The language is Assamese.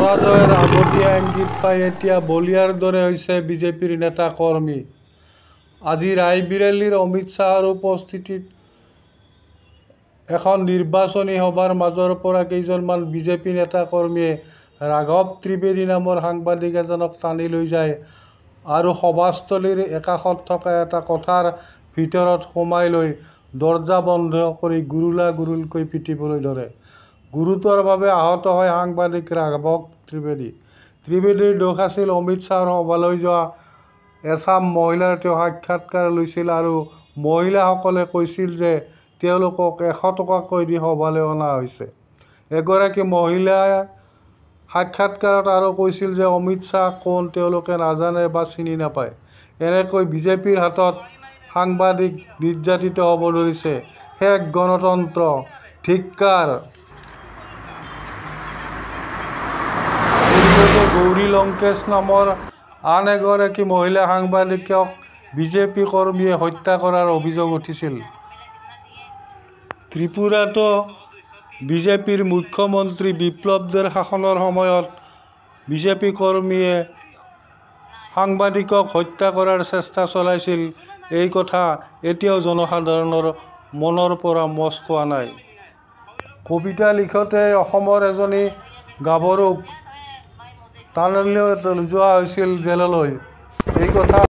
পৰাজয়ৰ আগতীয়া ইংগিত পাই এতিয়া বলিয়াৰ দৰে হৈছে বিজেপিৰ নেতা কৰ্মী। আজি ৰায়বিৰেলীৰ অমিত শ্বাহৰ উপস্থিতিত এখন নিৰ্বাচনী সভাৰ মাজৰ পৰা কেইজনমান বিজেপি নেতা কৰ্মীয়ে ৰাঘৱ ত্ৰিবেদী নামৰ সাংবাদিক এজনক টানি লৈ যায় আৰু সভাস্থলীৰ একাষত থকা এটা কোঠাৰ ভিতৰত সোমাই লৈ দৰ্জা বন্ধ কৰি গুৰুলকৈ পিটিবলৈ ধৰে। গুৰুতৰভাৱে আহত হয় সাংবাদিক ৰাঘৱ ত্ৰিবেদী। ত্ৰিবেদীৰ দোষ আছিল অমিত শ্বাহৰ সভালৈ যোৱা এচাম মহিলাৰ তেওঁ সাক্ষাৎকাৰ লৈছিল আৰু মহিলাসকলে কৈছিল যে তেওঁলোকক 100 টকাকৈ দি সভালৈ অনা হৈছে। এগৰাকী মহিলাই সাক্ষাৎকাৰত আৰু কৈছিল যে অমিত শ্বাহ কোন তেওঁলোকে নাজানে বা চিনি নাপায়। এনেকৈ বিজেপিৰ হাতত সাংবাদিক নিৰ্যাতিত হ'ব ধৰিছে। শেষ গণতন্ত্ৰ ধিক্কাৰ। পূৰ্বতে গৌৰী লংকেশ নামৰ আন এগৰাকী মহিলা সাংবাদিকক বিজেপি কৰ্মীয়ে হত্যা কৰাৰ অভিযোগ উঠিছিল। ত্ৰিপুৰাতো বিজেপিৰ মুখ্যমন্ত্ৰী বিপ্লৱ দেৰ শাসনৰ সময়ত বিজেপি কৰ্মীয়ে সাংবাদিকক হত্যা কৰাৰ চেষ্টা চলাইছিল। এই কথা এতিয়াও জনসাধাৰণৰ মনৰ পৰা মচ খোৱা নাই। কবিতা লিখোঁতে অসমৰ এজনী গাভৰুক টানি লৈ যোৱা হৈছিল জেললৈ। এই কথা